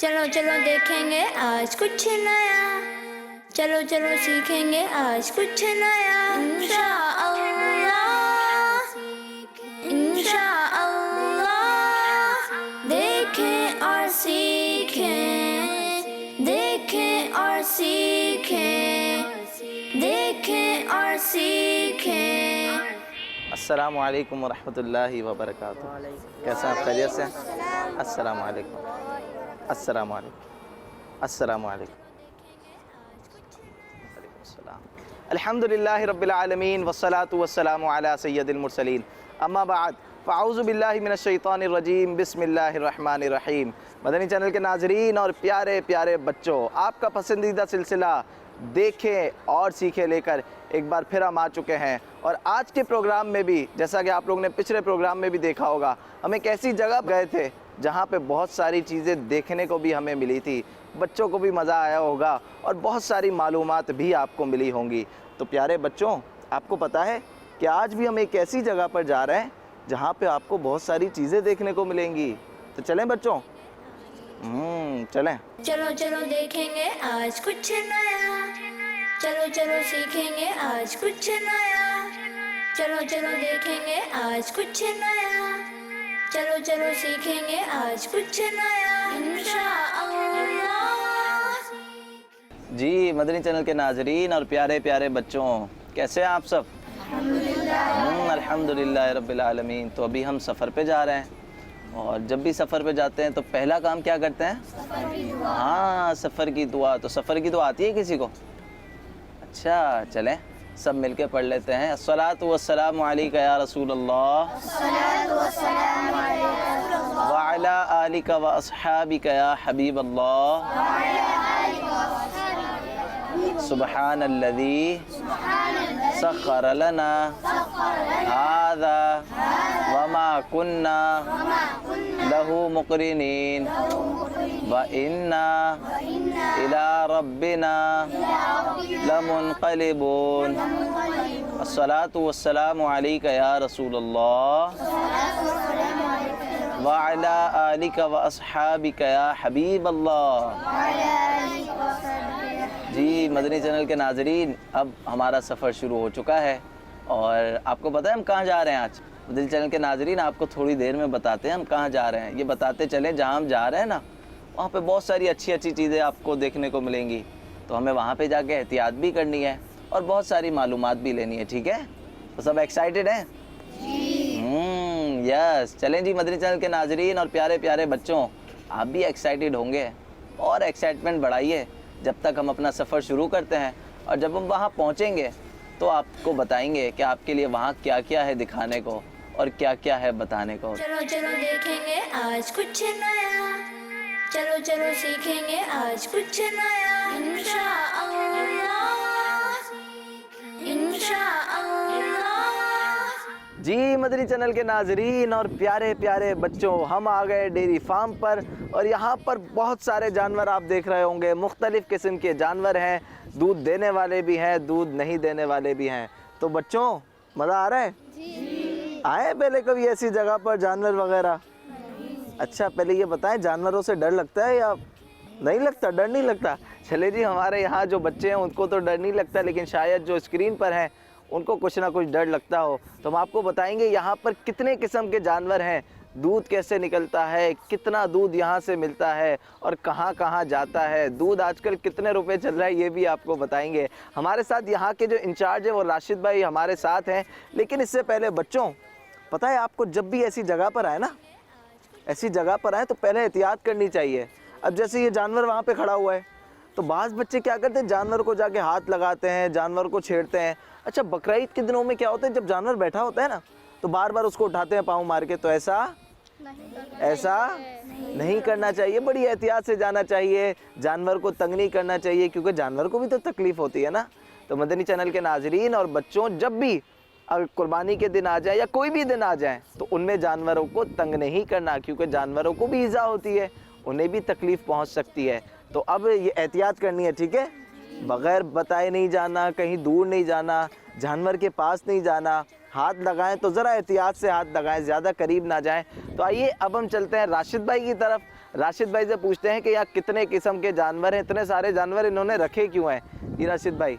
चलो चलो देखेंगे आज कुछ नया, चलो चलो सीखेंगे आज कुछ नया। इंशाअल्लाह इंशाअल्लाह, देखें और सीखें, देखें और सीखें, देखें और सीखें। अस्सलामु अलैकुम वरहमतुल्लाहि वबरकातुहू। कैसे आप खैरियत से? अस्सलामु अलैकुम, अस्सलामु अलैकुम, अस्सलामु अलैकुम। अल्हम्दुलिल्लाहि रब्बिल आलमीन वस्सलातु वस्सलामु अला सय्यदिल मुरसलीन, अम्मा बाद फ़अऊज़ु बिल्लाहि मिनश शैतानिर रजीम, बिस्मिल्लाहिर रहमानिर रहीम। मदनी चैनल के नाज़रीन और प्यारे प्यारे बच्चों, आपका पसंदीदा सिलसिला देखें और सीखें लेकर एक बार फिर हम आ चुके हैं। और आज के प्रोग्राम में भी, जैसा कि आप लोगों ने पिछले प्रोग्राम में भी देखा होगा, हम एक ऐसी जगह गए थे जहाँ पे बहुत सारी चीज़ें देखने को भी हमें मिली थी, बच्चों को भी मज़ा आया होगा और बहुत सारी मालूमात भी आपको मिली होंगी। तो प्यारे बच्चों, आपको पता है कि आज भी हम एक ऐसी जगह पर जा रहे हैं जहाँ पे आपको बहुत सारी चीज़ें देखने को मिलेंगी। तो चलें बच्चों, चलें। चलो चलो देखेंगे आज कुछ नया, चलो चलो सीखेंगे आज कुछ नया, चलो चलो देखेंगे आज कुछ नया, चलो चलो सीखेंगे आज कुछ नया। इंशाअल्लाह। जी मदनी चैनल के नाज़रीन और प्यारे प्यारे बच्चों, कैसे हैं आप सब? अल्हम्दुलिल्लाह रब्बिल आलमीन। तो अभी हम सफ़र पे जा रहे हैं और जब भी सफ़र पे जाते हैं तो पहला काम क्या करते हैं? हाँ, सफ़र की दुआ। तो सफ़र की दुआ आती है किसी को? अच्छा, चलें सब मिलके पढ़ लेते हैं। अस्सलातु वस्सलामु अलैका या रसूलल्लाह, व अला आलिका व अस्हाबिका या हबीबल्लाह, सुब्हानल्लज़ी सख्खर लना हाज़ा वमा कुन्ना लहू मुक़रिनीन व इन्ना इला रब्बिना लमुनक़लिबून। अस्सलातु वस्सलामु अलैका या रसूलल्लाह, व अला आलिका व अस्हाबिका या हबीबल्लाह। जी मदनी चैनल के नाज़रीन, अब हमारा सफ़र शुरू हो चुका है और आपको पता है हम कहाँ जा रहे हैं आज? मदनी चैनल के नाज़रीन, आपको थोड़ी देर में बताते हैं हम कहाँ जा रहे हैं। ये बताते चले, जहाँ हम जा रहे हैं ना, वहाँ पे बहुत सारी अच्छी अच्छी चीज़ें आपको देखने को मिलेंगी। तो हमें वहाँ पे जाके एहतियात भी करनी है और बहुत सारी मालूमात भी लेनी है, ठीक है? तो सब एक्साइटेड हैं? यस, चलें जी मदनी चैनल के नाज़रीन और प्यारे प्यारे बच्चों, आप भी एक्साइटेड होंगे और एक्साइटमेंट बढ़ाइए जब तक हम अपना सफ़र शुरू करते हैं। और जब हम वहाँ पहुँचेंगे तो आपको बताएंगे कि आपके लिए वहाँ क्या क्या है दिखाने को और क्या क्या है बताने को। चलो चलो देखेंगे आज कुछ नया, चलो चलो सीखेंगे आज कुछ नया। इंशाअल्लाह इंशाअल्लाह। जी मदनी चैनल के नाज़रीन और प्यारे प्यारे बच्चों, हम आ गए डेयरी फार्म पर और यहाँ पर बहुत सारे जानवर आप देख रहे होंगे। मुख्तलिफ़ किस्म के जानवर हैं, दूध देने वाले भी हैं, दूध नहीं देने वाले भी हैं। तो बच्चों, मज़ा आ रहा है? जी। आए पहले कभी ऐसी जगह पर जानवर वगैरह? अच्छा, पहले ये बताएं, जानवरों से डर लगता है या नहीं लगता? डर नहीं लगता? चले जी, हमारे यहाँ जो बच्चे हैं उनको तो डर नहीं लगता, लेकिन शायद जो स्क्रीन पर हैं उनको कुछ ना कुछ डर लगता हो। तो हम आपको बताएंगे यहाँ पर कितने किस्म के जानवर हैं, दूध कैसे निकलता है, कितना दूध यहाँ से मिलता है और कहाँ कहाँ जाता है, दूध आजकल कितने रुपए चल रहा है, ये भी आपको बताएंगे। हमारे साथ यहाँ के जो इंचार्ज है वो राशिद भाई हमारे साथ हैं। लेकिन इससे पहले बच्चों, पता है आपको, जब भी ऐसी जगह पर आए ना, ऐसी जगह पर आए तो पहले एहतियात करनी चाहिए। अब जैसे ये जानवर वहाँ पे खड़ा हुआ है तो बाज़ बच्चे क्या करते हैं, जानवर को जाके हाथ लगाते हैं, जानवर को छेड़ते हैं। अच्छा, बकरीद के दिनों में क्या होता है, जब जानवर बैठा होता है ना तो बार बार उसको उठाते हैं पाँव मार के। तो ऐसा नहीं करना चाहिए, बड़ी एहतियात से जाना चाहिए, जानवर को तंग नहीं करना चाहिए, क्योंकि जानवर को भी तो तकलीफ़ होती है ना। तो मदनी चैनल के नाज़रीन और बच्चों, जब भी अगर कुर्बानी के दिन आ जाए या कोई भी दिन आ जाए तो उनमें जानवरों को तंग नहीं करना, क्योंकि जानवरों को भी ईज़ा होती है, उन्हें भी तकलीफ़ पहुंच सकती है। तो अब ये एहतियात करनी है, ठीक है? बग़ैर बताए नहीं जाना, कहीं दूर नहीं जाना, जानवर के पास नहीं जाना। हाथ लगाएं तो ज़रा एहतियात से हाथ लगाएं, ज़्यादा करीब ना जाएं। तो आइए अब हम चलते हैं राशिद भाई की तरफ। راشد بھائی سے پوچھتے ہیں کہ یہاں کتنے قسم کے جانور ہیں, اتنے سارے جانور انہوں نے رکھے کیوں ہیں. یہ راشد بھائی,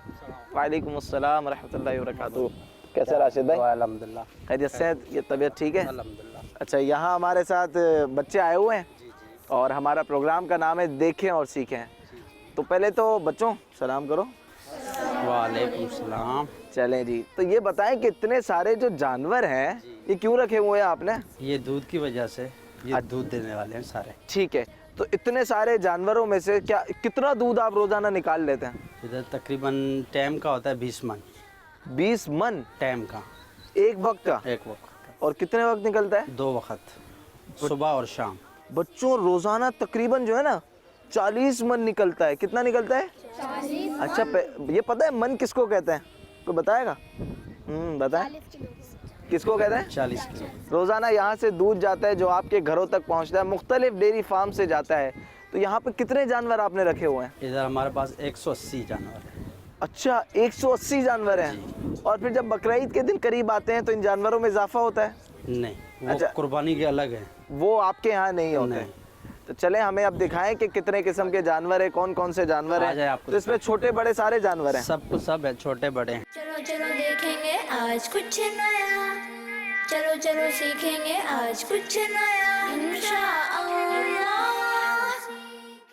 وعلیکم السلام ورحمۃ اللہ وبرکاتہ. کیسے راشد بھائی؟ الحمدللہ خیریت سے ہیں؟ یہ طبیعت ٹھیک ہے؟ الحمدللہ. اچھا, یہاں ہمارے ساتھ بچے آئے ہوئے ہیں اور ہمارا پروگرام کا نام ہے دیکھیں اور سیکھیں. تو پہلے تو بچوں سلام کرو. وعلیکم السلام. چلیں جی, تو یہ بتائیں کہ اتنے سارے جو جانور ہیں یہ کیوں رکھے ہوئے ہیں آپ نے؟ یہ دودھ کی وجہ سے, یہ دودھ دینے والے ہیں سارے. ٹھیک ہے, تو اتنے سارے جانوروں میں سے کتنا دودھ آپ روزانہ نکال لیتے ہیں؟ ادھر تقریباً ٹائم کا ہوتا ہے 20 من. 20 من ٹائم کا, ایک وقت کا؟ ایک وقت کا. اور کتنے وقت نکلتا ہے؟ 2 وقت, صبح اور شام. بچوں روزانہ تقریباً جو ہے نا 40 من نکلتا ہے. کتنا نکلتا ہے؟ 40. اچھا, یہ پتہ ہے من کس کو کہتے ہیں؟ کوئی بتائے گا؟ بتائیں کس کو کہتے ہیں؟ 40 کلو. روزانہ یہاں سے دودھ جاتا ہے جو آپ کے گھروں تک پہنچتا ہے, مختلف ڈیری فارم سے جاتا ہے. تو یہاں پہ کتنے جانور آپ نے رکھے ہوئے ہیں؟ ادھر ہمارے پاس 180 جانور ہیں. اچھا, 180 جانور ہیں. اور پھر جب بقرعید کے دن قریب آتے ہیں تو ان جانوروں میں اضافہ ہوتا ہے؟ نہیں, وہ اچھا. قربانی کے الگ ہیں. وہ آپ کے یہاں نہیں ہوتے ہیں. تو چلیں ہمیں اب دکھائیں کہ کتنے قسم کے جانور ہیں, کون کون سے جانور آ جائے ہیں. آپ کو تو اس میں چھوٹے بڑے سارے جانور ہیں. سب کچھ سب ہے, چھوٹے بڑے ہیں. چلو چلو دیکھیں گے آج کچھ نیا, چلو چلو سیکھیں گے آج کچھ نیا انشاءاللہ.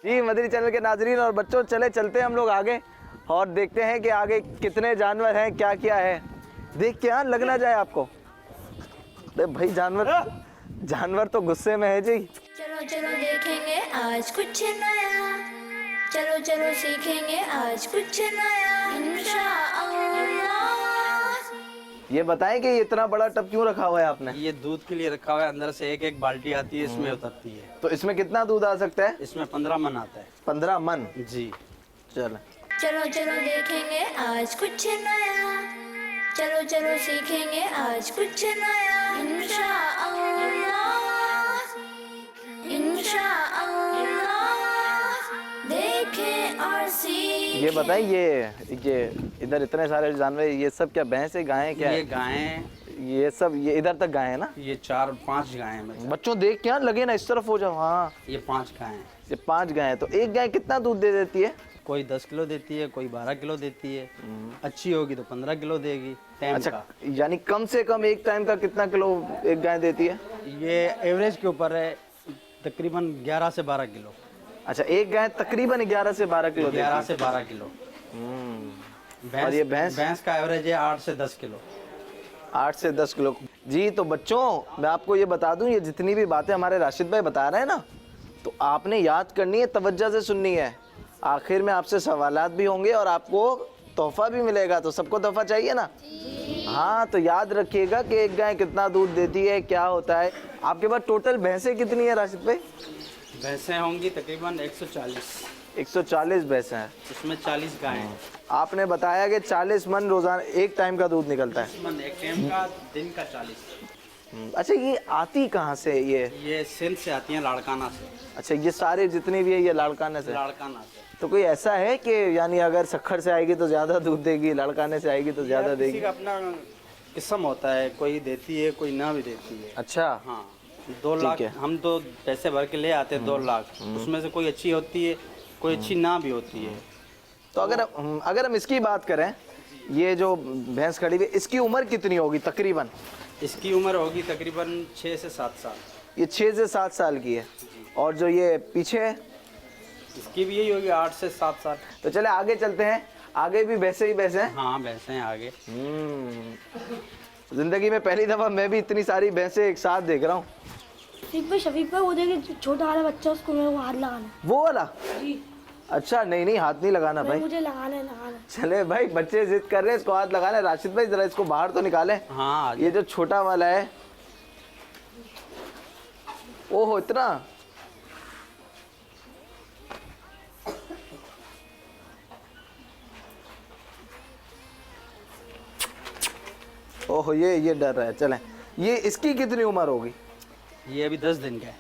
جی مدری چینل کے ناظرین اور بچوں, چلتے ہیں ہم لوگ آگے اور دیکھتے ہیں کہ آگے کتنے جانور ہیں, کیا کیا ہے. دیکھ کے لگ نہ جائے آپ کو. بھائی جانور تو غصے میں ہے جی. چلو چلو دیکھیں گے آج کچھ نیا, چلو چلو سیکھیں گے آج کچھ نیا انشاءاللہ. یہ بتائیں کہ یہ اتنا بڑا ٹب کیوں رکھا ہوا ہے آپ نے؟ یہ دودھ کے لیے رکھا ہوا ہے. اندر سے ایک بالٹی آتی ہے, اس میں اترتی ہے. تو اس میں کتنا دودھ آ سکتا ہے؟ اس میں 15 من آتا ہے. 15 من. جی. چلو چلو چلو دیکھیں گے آج کچھ نیا, چلو چلو سیکھیں گے آج کچھ نیا انشاءاللہ انشاءاللہ. دیکھیں اور سیکھیں. یہ بتائیں, یہ ادھر اتنے سارے جانور, یہ سب کیا بھینس ہے, گائیں کیا ہے؟ یہ گائیں, یہ سب یہ ادھر تک گائیں ہیں نا؟ یہ 4-5 گائیں ہیں. بچوں دیکھ کیا لگے نا, اس طرف ہو جاؤ. ہاں, یہ 5 گائیں ہیں. یہ 5 گائیں. تو ایک گائے کتنا دودھ دے دیتی ہے؟ کوئی 10 کلو دیتی ہے, کوئی 12 کلو دیتی ہے. اچھی ہوگی تو 15 کلو دے گی ٹائم اچھا, کا. یعنی کم سے کم ایک ٹائم کا کتنا کلو ایک گائے دیتی ہے؟ یہ ایوریج کے اوپر ہے, تقریباً 11 سے 12 کلو. اچھا, ایک گائے تقریباً 11 سے 12 کلو دیتی ہے. 11 سے 12 کلو. اور یہ بھینس کا ایوریج ہے 8 سے 10 کلو. 8 سے 10 کلو. جی تو بچوں میں آپ کو یہ بتا دوں, یہ جتنی بھی باتیں ہمارے راشد بھائی بتا رہے ہیں نا, تو آپ نے یاد کرنی ہے, توجہ سے سننی ہے. آخر میں آپ سے سوالات بھی ہوں گے اور آپ کو تحفہ بھی ملے گا. تو سب کو تحفہ چاہیے نا؟ ہاں, تو یاد رکھیے گا کہ ایک گائے کتنا دودھ دیتی ہے, کیا ہوتا ہے. آپ کے پاس ٹوٹل بھینسیں کتنی ہیں راشد بھائی؟ بھینسیں ہوں گی تقریباً 140. 140 بھینسیں ہیں. اس میں 40 گائیں ہیں. آپ نے بتایا کہ 40 من روزانہ ایک ٹائم کا دودھ نکلتا ہے. 40 من ایک ٹائم کا, دن کا 40. اچھا, یہ آتی کہاں سے؟ یہ سندھ سے آتی ہیں, لاڑکانہ سے. اچھا, یہ سارے جتنی بھی ہے یہ لاڑکانے سے؟ لاڑکانہ سے. تو کوئی ایسا ہے کہ یعنی اگر سکھر سے آئے گی تو زیادہ دودھ دے گی, لاڑکانے سے آئے گی تو زیادہ دے کسی گی؟ کا اپنا قسم ہوتا ہے, کوئی دیتی ہے کوئی نہ بھی دیتی ہے. اچھا, ہاں, 2 لاکھ ہم تو پیسے بھر کے لے آتے ہیں. 2 لاکھ اس میں سے کوئی اچھی ہوتی ہے, کوئی اچھی نہ بھی ہوتی ہے. تو اگر ہم اس کی بات کریں, یہ جو بھینس کھڑی ہوئی ہے اس کی عمر کتنی ہوگی تقریباً؟ اس کی عمر ہوگی تقریباً 6 سے 7 سال. یہ 6 سے 7 سال کی ہے. اور جو یہ پیچھے ہے اس کی بھی یہی ہوگی 8 سے 7 سال. تو چلے آگے چلتے ہیں, آگے بھی ویسے ہی ویسے ہیں. ہاں, بھینسیں ہیں آگے. زندگی میں پہلی دفعہ میں بھی اتنی ساری بھینسیں ایک ساتھ دیکھ رہا ہوں. شفیق بھائی وہ دیکھیں چھوٹا والا بچہ, اس کو میرے کو ہاتھ لگانا. وہ والا؟ جی. اچھا, نہیں ہاتھ نہیں لگانا بھائی. مجھے لگانا. چلے بھائی, بچے ضد کر رہے ہیں, اس کو ہاتھ لگا لیں. راشد بھائی ذرا اس کو باہر تو نکالیں. ہاں, یہ جو چھوٹا والا ہے, اوہو اتنا. اوہو یہ ڈر رہا ہے. چلیں, یہ اس کی کتنی عمر ہوگی؟ یہ ابھی 10 دن کا ہے.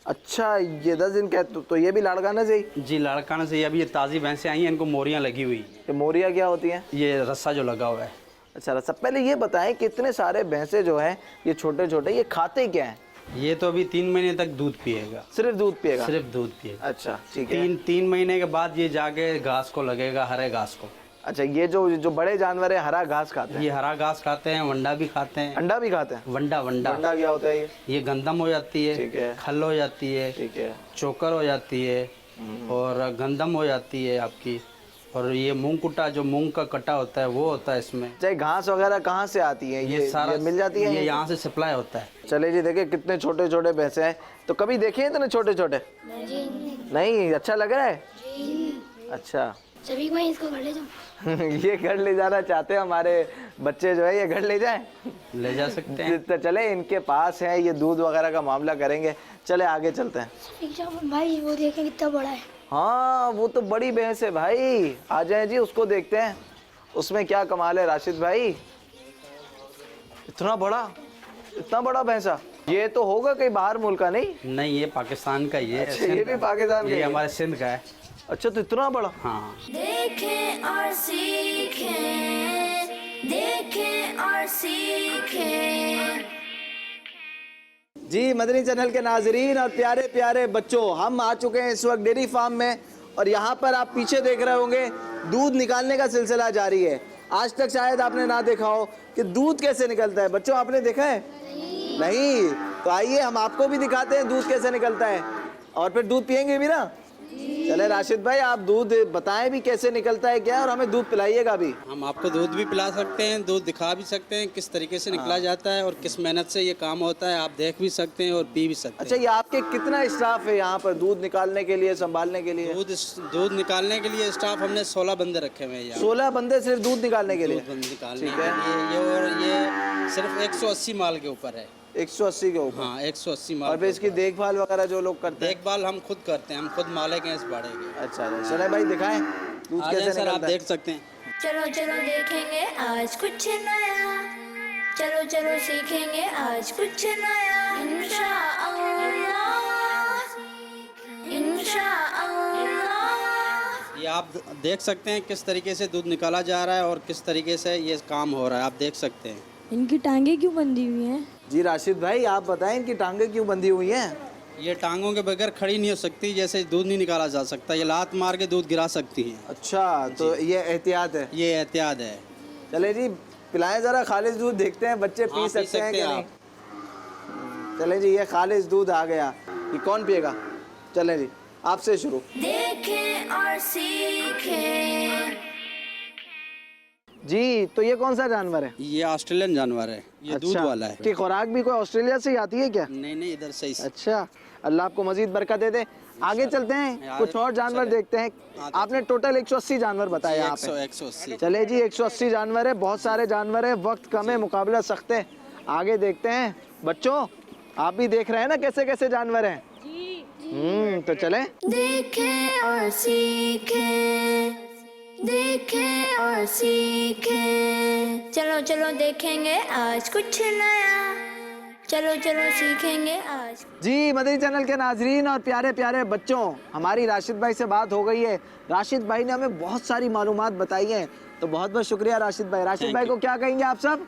اچھا, یہ 10 دن کا ہے. تو یہ بھی لاڑکانہ سے ہی؟ جی, لاڑکانہ سے. ابھی یہ تازی بھینسیں آئی ہیں, ان کو موریاں لگی ہوئی. یہ موریاں کیا ہوتی ہیں؟ یہ رسا جو لگا ہوا ہے. اچھا, رسا. پہلے یہ بتائیں کہ اتنے سارے بھینسیں جو ہیں یہ چھوٹے چھوٹے, یہ کھاتے کیا ہیں؟ ये तो अभी 3 महीने तक दूध पिएगा, सिर्फ दूध पिएगा? सिर्फ दूध पिएगा। अच्छा ठीक है। 3 महीने के बाद ये जाके घास को लगेगा, हरे घास को। अच्छा, ये जो बड़े जानवर है हरा घास खाते हैं? ये हरा घास खाते हैं, वंडा भी खाते हैं। अंडा भी खाते हैं? वंडा वंडा अंडा क्या होता है ये गंदम हो जाती है, ठीक है। खल हो जाती है, ठीक है। चोकर हो जाती है और गंदम हो जाती है आपकी। और ये मूंग कुटा, जो मूंग का कटा होता है वो होता है इसमें। चाहे घास वगैरह कहाँ से आती है? ये सारा मिल जाती है? ये यहाँ से सप्लाई होता है। चले जी, देखिए कितने छोटे छोटे भैंसे हैं। तो कभी देखे हैं इतने छोटे छोटे? नहीं। अच्छा लग रहा है? अच्छा। सभी मैं इसको घर ले जाऊँ। ये घर ले जाना चाहते हैं हमारे बच्चे, जो है ये घर ले जाएं? ले जा सकते हैं। तो चले, इनके पास है, ये दूध वगैरह का मामला करेंगे। चले आगे चलते हैं। भाई वो देखें कितना बड़ा है। हाँ, वो तो बड़ी भैंस है भाई। आ जाए जी, उसको देखते हैं उसमें क्या कमाल है। राशिद भाई, इतना बड़ा भैंसा, ये तो होगा कहीं बाहर मुल्क का? नहीं नहीं, ये पाकिस्तान का ही है। अच्छा, ये भी पाकिस्तान का ये ही है? हमारे सिंध का है। अच्छा, तो इतना बड़ा। हाँ। देखें और सीखें, देखें और सीखें। जी, मदनी चैनल के नाजरीन और प्यारे प्यारे बच्चों, हम आ चुके हैं इस वक्त डेयरी फार्म में। और यहाँ पर आप पीछे देख रहे होंगे, दूध निकालने का सिलसिला जारी है। आज तक शायद आपने ना देखा हो कि दूध कैसे निकलता है। बच्चों, आपने देखा है? नहीं। तो आइए हम आपको भी दिखाते हैं दूध कैसे निकलता है, और फिर दूध पियेंगे भी ना। चले राशिद भाई, आप दूध बताएं भी कैसे निकलता है क्या, और हमें दूध पिलाइएगा भी। हम आपको दूध भी पिला सकते हैं, दूध दिखा भी सकते हैं किस तरीके से निकला जाता है और किस मेहनत से ये काम होता है। आप देख भी सकते हैं और पी भी सकते अच्छा, हैं। ये आपके कितना स्टाफ है यहाँ पर दूध निकालने के लिए, संभालने के लिए? दूध निकालने के लिए स्टाफ हमने 16 बंदे रखे हुए हैं यहाँ। 16 बंदे सिर्फ दूध निकालने के लिए? दूध निकालने ठीक के है। लिए ये, और ये सिर्फ 180 माल के ऊपर है। 180 के ऊपर? हाँ, 180 माल। और फिर इसकी देखभाल वगैरह जो लोग करते हैं? देखभाल हम खुद करते हैं, हम खुद मालिक हैं इस बाड़े के। अच्छा, चले भाई दिखाएं दूध आ कैसे जाएं सर, आप निकलता है। देख सकते हैं। चलो चलो देखेंगे आज कुछ नया, चलो चलो सीखेंगे आज कुछ नया। इंशाअल्लाह। ये आप देख सकते हैं किस तरीके से दूध निकाला जा रहा है और किस तरीके से ये काम हो रहा है, आप देख सकते हैं। इनकी टांगे क्यों बंधी हुई हैं? जी राशिद भाई, आप बताएं इनकी टांगें क्यों बंधी हुई हैं? ये टांगों के बगैर खड़ी नहीं हो सकती, जैसे दूध नहीं निकाला जा सकता। ये लात मार के दूध गिरा सकती हैं। अच्छा, तो ये एहतियात है? ये एहतियात है। चले जी, पिलाएं जरा खालिस दूध, देखते हैं बच्चे पी हाँ, सकते हैं कि आप। नहीं। चले जी, ये खालिस दूध आ गया, ये कौन पिएगा? चले जी, आपसे शुरू। देखें और सीखें। जी, तो ये कौन सा जानवर है? ये ऑस्ट्रेलियन जानवर है, ये दूध वाला है। की खुराक भी कोई ऑस्ट्रेलिया से ही आती है क्या? नहीं नहीं, इधर से ही। अच्छा, अल्लाह आपको मजीद बरकत दे दे। आगे चलते हैं, कुछ और जानवर देखते हैं। आपने टोटल 180 जानवर बताया यहाँ पे? 180। चले जी, 180 जानवर है, बहुत सारे जानवर है, वक्त कम है, मुकाबला सख्त है। आगे देखते हैं। बच्चों, आप भी देख रहे हैं ना कैसे कैसे जानवर हैं? तो चलें। देखें और सीखें, देखें और सीखें। चलो चलो देखेंगे आज कुछ नया, चलो चलो सीखेंगे आज। जी, मदनी चैनल के नाजरीन और प्यारे प्यारे बच्चों, हमारी राशिद भाई से बात हो गई है। राशिद भाई ने हमें बहुत सारी मालूमात बताई हैं, तो बहुत बहुत शुक्रिया राशिद भाई। राशिद भाई को क्या कहेंगे आप सब?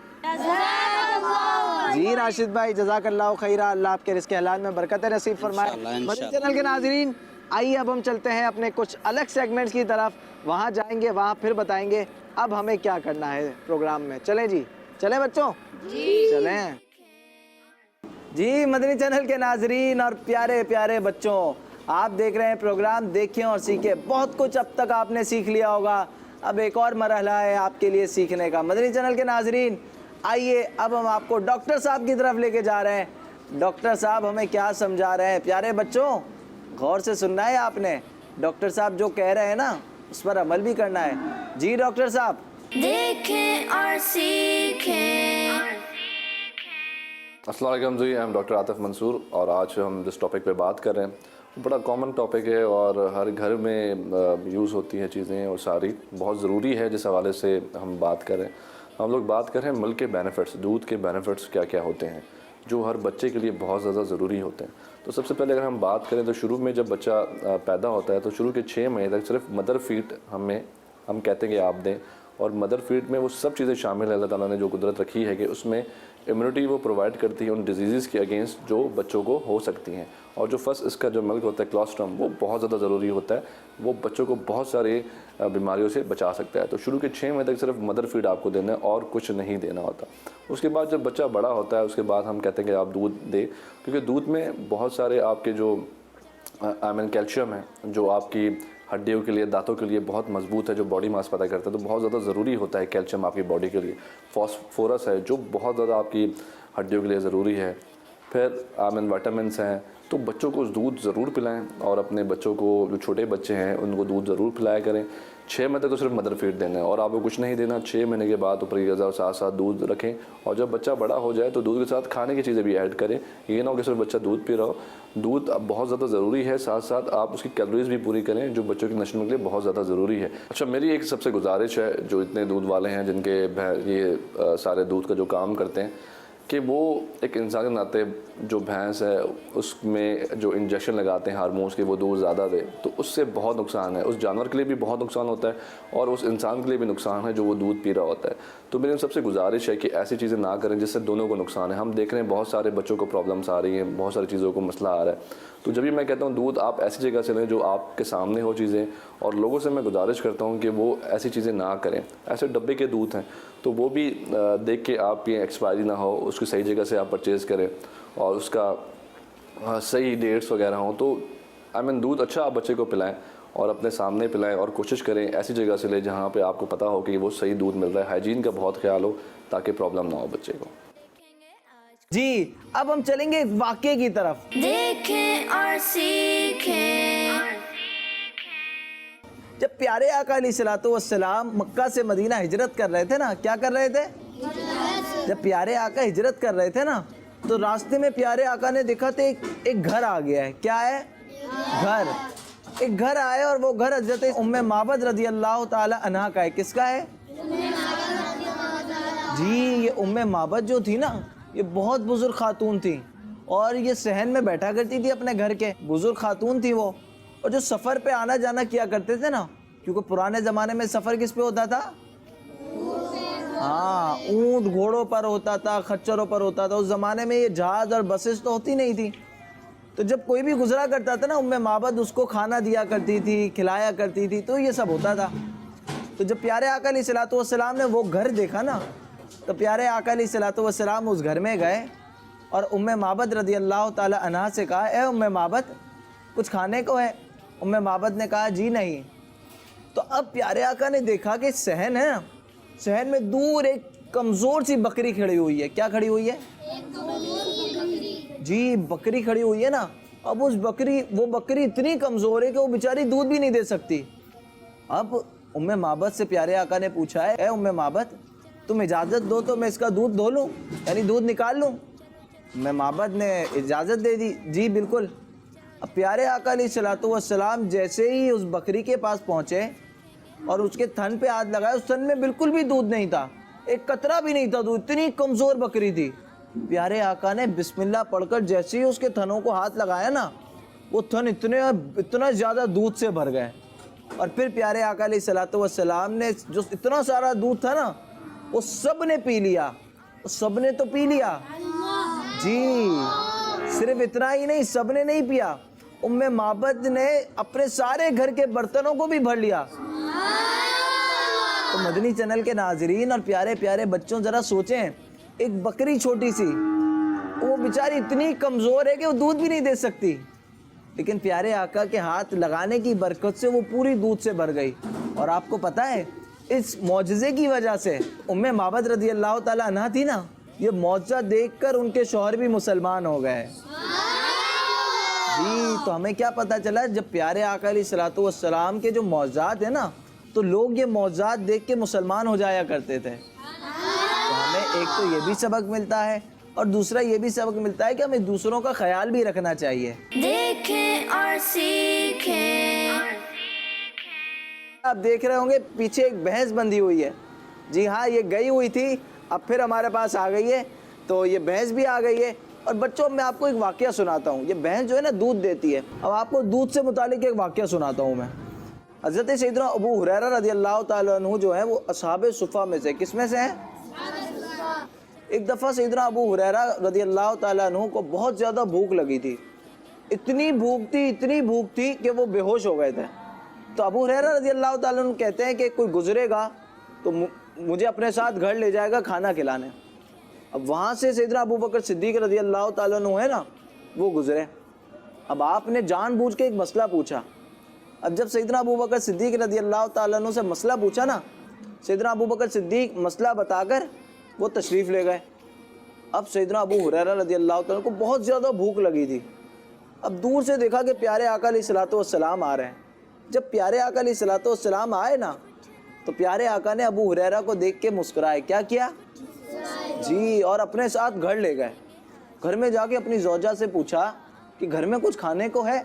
जी राशिद भाई, जज़ाकल्लाह खैरा, अल्लाह आपके रिज़्क़ हलाल में बरकत नसीब फरमाए। मदनी चैनल के नाजरीन, आइए अब हम चलते हैं अपने कुछ अलग सेगमेंट्स की तरफ, वहाँ जाएंगे, वहाँ फिर बताएंगे अब हमें क्या करना है प्रोग्राम में। चलें जी, चलें बच्चों जी, चलें जी। मदनी चैनल के नाजरीन और प्यारे प्यारे बच्चों, आप देख रहे हैं प्रोग्राम देखें और सीखें। बहुत कुछ अब तक आपने सीख लिया होगा, अब एक और मरहला है आपके लिए सीखने का। मदनी चैनल के नाजरीन, आइए अब हम आपको डॉक्टर साहब की तरफ लेके जा रहे हैं। डॉक्टर साहब हमें क्या समझा रहे हैं? प्यारे बच्चों, गौर से सुनना है आपने। डॉक्टर साहब जो कह रहे हैं ना, उस पर अमल भी करना है। जी डॉक्टर साहब। देखें और सीखें। अस्सलाम वालेकुम जी, I am doctor Atif Mansoor और आज हम जिस टॉपिक पे बात कर रहे हैं बड़ा कॉमन टॉपिक है और हर घर में यूज़ होती हैं चीज़ें और सारी बहुत ज़रूरी है। जिस हवाले से हम बात कर रहे हैं, हम लोग बात कर रहे हैं मिल्क के बेनिफिट्स, दूध के बेनिफिट्स क्या क्या होते हैं जो हर बच्चे के लिए बहुत ज़्यादा ज़रूरी होते हैं। तो सबसे पहले अगर हम बात करें तो शुरू में जब बच्चा पैदा होता है तो शुरू के 6 महीने तक सिर्फ मदर फीड हम कहते हैं कि आप दें, और मदर फीड में वो सब चीज़ें शामिल है। अल्लाह ताला ने जो कुदरत रखी है कि उसमें इम्यूनिटी वो प्रोवाइड करती है उन डिजीज़ के अगेंस्ट जो बच्चों को हो सकती हैं। और जो फर्स्ट इसका जो मिल्क होता है क्लोस्ट्रम, वो बहुत ज़्यादा ज़रूरी होता है, वो बच्चों को बहुत सारे बीमारियों से बचा सकता है। तो शुरू के 6 महीने तक सिर्फ मदर फीड आपको देना है और कुछ नहीं देना होता। उसके बाद जब बच्चा बड़ा होता है उसके बाद हम कहते हैं कि आप दूध दें, क्योंकि दूध में बहुत सारे आपके जो कैल्शियम है जो आपकी हड्डियों के लिए, दांतों के लिए बहुत मजबूत है, जो बॉडी मास पैदा करता है, तो बहुत ज़्यादा ज़रूरी होता है कैल्शियम आपकी बॉडी के लिए। फॉस्फोरस है जो बहुत ज़्यादा आपकी हड्डियों के लिए ज़रूरी है। फिर विटामिन्स हैं, तो बच्चों को दूध ज़रूर पिलाएं और अपने बच्चों को, जो छोटे बच्चे हैं उनको दूध ज़रूर पिलाया करें। 6 महीने तक तो सिर्फ मदर फीड देना है और आपको कुछ नहीं देना। 6 महीने के बाद ऊपर की गज़ा साथ साथ दूध रखें, और जब बच्चा बड़ा हो जाए तो दूध के साथ खाने की चीज़ें भी ऐड करें। ये ना हो कि सिर्फ बच्चा दूध पी रहा हो। दूध अब बहुत ज़्यादा ज़रूरी है, साथ साथ आप उसकी कैलोरीज भी पूरी करें जो बच्चों के नशे के लिए बहुत ज़्यादा ज़रूरी है। अच्छा, मेरी एक सबसे गुजारिश है जो इतने दूध वाले हैं जिनके ये सारे दूध का जो काम करते हैं, कि वो एक इंसान के नाते जो भैंस है उसमें जो इंजेक्शन लगाते हैं हार्मोन्स के, वो दूध ज़्यादा दे तो उससे बहुत नुकसान है। उस जानवर के लिए भी बहुत नुकसान होता है और उस इंसान के लिए भी नुकसान है जो वो दूध पी रहा होता है। तो मेरी सबसे गुजारिश है कि ऐसी चीज़ें ना करें जिससे दोनों को नुकसान है। हम देख रहे हैं बहुत सारे बच्चों को प्रॉब्लम्स आ रही हैं, बहुत सारी चीज़ों को मसला आ रहा है। तो जब भी मैं कहता हूँ दूध आप ऐसी जगह से लें जो आपके सामने हो चीज़ें, और लोगों से मैं गुजारिश करता हूँ कि वो ऐसी चीज़ें ना करें। ऐसे डब्बे के दूध हैं तो वो भी देख के आप ये एक्सपायरी ना हो, उसकी सही जगह से आप परचेज़ करें और उसका सही डेट्स वगैरह हो। तो दूध अच्छा आप बच्चे को पिलाएं और अपने सामने पिलाएं, और कोशिश करें ऐसी जगह से ले जहाँ पे आपको पता हो कि वो सही दूध मिल रहा है। हाइजीन का बहुत ख्याल हो ताकि प्रॉब्लम ना हो बच्चे को। जी, अब हम चलेंगे एक वाक़ये की तरफ। देखें और सीखें। जब प्यारे आका अलैहिस्सलातु वस्सलाम मक्का से मदीना हिजरत कर रहे थे ना, क्या कर रहे थे? जब प्यारे आका हिजरत कर रहे थे ना, तो रास्ते में प्यारे आका ने देखा तो एक घर आ गया है। क्या है? घर। एक घर आया और वो घर हज़रत उम्मे माबद रज़ी अल्लाह ताला अन्हा का है। किसका है? जी, ये उम्मे माबद जो थी ना, ये बहुत बुजुर्ग खातून थी और ये सहन में बैठा करती थी अपने घर के। बुजुर्ग खातून थी वो, और जो सफ़र पे आना जाना किया करते थे ना, क्योंकि पुराने ज़माने में सफ़र किस पे होता था? हाँ, ऊँट घोड़ों पर होता था, खच्चरों पर होता था। उस ज़माने में ये जहाज़ और बसेस तो होती नहीं थी। तो जब कोई भी गुजरा करता था ना, उम्मे माबद उसको खाना दिया करती थी, खिलाया करती थी, तो ये सब होता था। तो जब प्यारे आका अलैहिस्सलातु वस्सलाम ने वो घर देखा ना, तो प्यारे आका अलैहिस्सलातु वस्सलाम उस घर में गए और उम्मे माबद रज़ी अल्लाह ताला अन्हा से कहा, ए उम्मे माबद, कुछ खाने को है? उम्मे माबद ने कहा, जी नहीं। तो अब प्यारे आका ने देखा कि सहन है ना, सहन में दूर एक कमज़ोर सी बकरी खड़ी हुई है। क्या खड़ी हुई है? जी, बकरी खड़ी हुई है ना। अब वो बकरी इतनी कमज़ोर है कि वो बेचारी दूध भी नहीं दे सकती। अब उम्मे माबद से प्यारे आका ने पूछा है, ए उम्मे माबद, तुम इजाज़त दो तो मैं इसका दूध धो लूँ, यानी दूध निकाल लूँ। उम्मे माबद ने इजाज़त दे दी, जी बिल्कुल। अब प्यारे आका अलैहिस्सलातु वस्सलाम जैसे ही उस बकरी के पास पहुँचे और उसके थन पे हाथ लगाया, उस थन में बिल्कुल भी दूध नहीं था, एक कतरा भी नहीं था दूध, इतनी कमज़ोर बकरी थी। प्यारे आका ने बिस्मिल्लाह पढ़कर जैसे ही उसके थनों को हाथ लगाया ना, वो थन इतना ज़्यादा दूध से भर गए। और फिर प्यारे आका अलैहिस्सलातु वस्सलाम ने जो इतना सारा दूध था ना, वो सब ने पी लिया। सब ने तो पी लिया जी, सिर्फ इतना ही नहीं, सब ने नहीं पिया, उम्मे माबद ने अपने सारे घर के बर्तनों को भी भर लिया। तो मदनी चैनल के नाजरीन और प्यारे प्यारे बच्चों, ज़रा सोचें, एक बकरी छोटी सी, वो बेचारी इतनी कमज़ोर है कि वो दूध भी नहीं दे सकती, लेकिन प्यारे आका के हाथ लगाने की बरकत से वो पूरी दूध से भर गई। और आपको पता है, इस मौजज़े की वजह से उम्मे माबद रज़ी अल्लाह ताला अन्हा थी ना, ये मौजज़ा देखकर उनके शौहर भी मुसलमान हो गए जी। तो हमें क्या पता चला, जब प्यारे आका अलैहिस्सलातु वस्सलाम के जो मौजज़ात है ना, तो लोग ये मौजज़ात देख के मुसलमान हो जाया करते थे। तो हमें एक तो ये भी सबक मिलता है और दूसरा ये भी सबक मिलता है कि हमें दूसरों का ख्याल भी रखना चाहिए। देखें और सीखें। आप देख रहे होंगे पीछे एक भैंस बंधी हुई है। जी हाँ, ये गई हुई थी, अब फिर हमारे पास आ गई है, तो ये भैंस भी आ गई है। और बच्चों, मैं आपको एक वाक़या सुनाता हूँ। ये भैंस जो है ना, दूध देती है। अब आपको दूध से मुतालिक एक वाक़या सुनाता हूँ मैं। हज़रत सैयदना अबू हुरैरा रज़ी अल्लाह ताला अन्हु जो है, वो असहाबे सुफ़ा में से, किस में से हैं? ایک دفعہ سیدنا ابو ہریرہ رضی اللہ تعالیٰ عنہ کو بہت زیادہ بھوک لگی تھی، اتنی بھوک تھی کہ وہ بے ہوش ہو گئے تھے. تو ابو ہریرہ رضی اللہ تعالیٰ عنہ کہتے ہیں کہ کوئی گزرے گا تو مجھے اپنے ساتھ گھر لے جائے گا کھانا کھلانے. اب وہاں سے سیدنا ابو بکر صدیق رضی اللہ تعالیٰ عنہ ہے نا وہ گزرے. اب آپ نے جان بوجھ کے ایک مسئلہ پوچھا. اب جب سیدنا ابو بکر صدیق رضی اللہ تعالیٰ عنہ سے مسئلہ پوچھا نا، سیدنا ابو بکر صدیق مسئلہ بتا کر وہ تشریف لے گئے. اب سیدنا ابو ہریرہ رضی اللہ تعالیٰ عنہ کو بہت زیادہ بھوک لگی تھی. اب دور سے دیکھا کہ پیارے آقا علیہ الصلوۃ والسلام آ رہے ہیں. جب پیارے آقا علیہ الصلوۃ والسلام آئے نا تو پیارے آقا نے ابو ہریرہ کو دیکھ کے مسکرائے. کیا کیا؟ جی، اور اپنے ساتھ گھر لے گئے. گھر میں جا کے اپنی زوجہ سے پوچھا کہ گھر میں کچھ کھانے کو ہے؟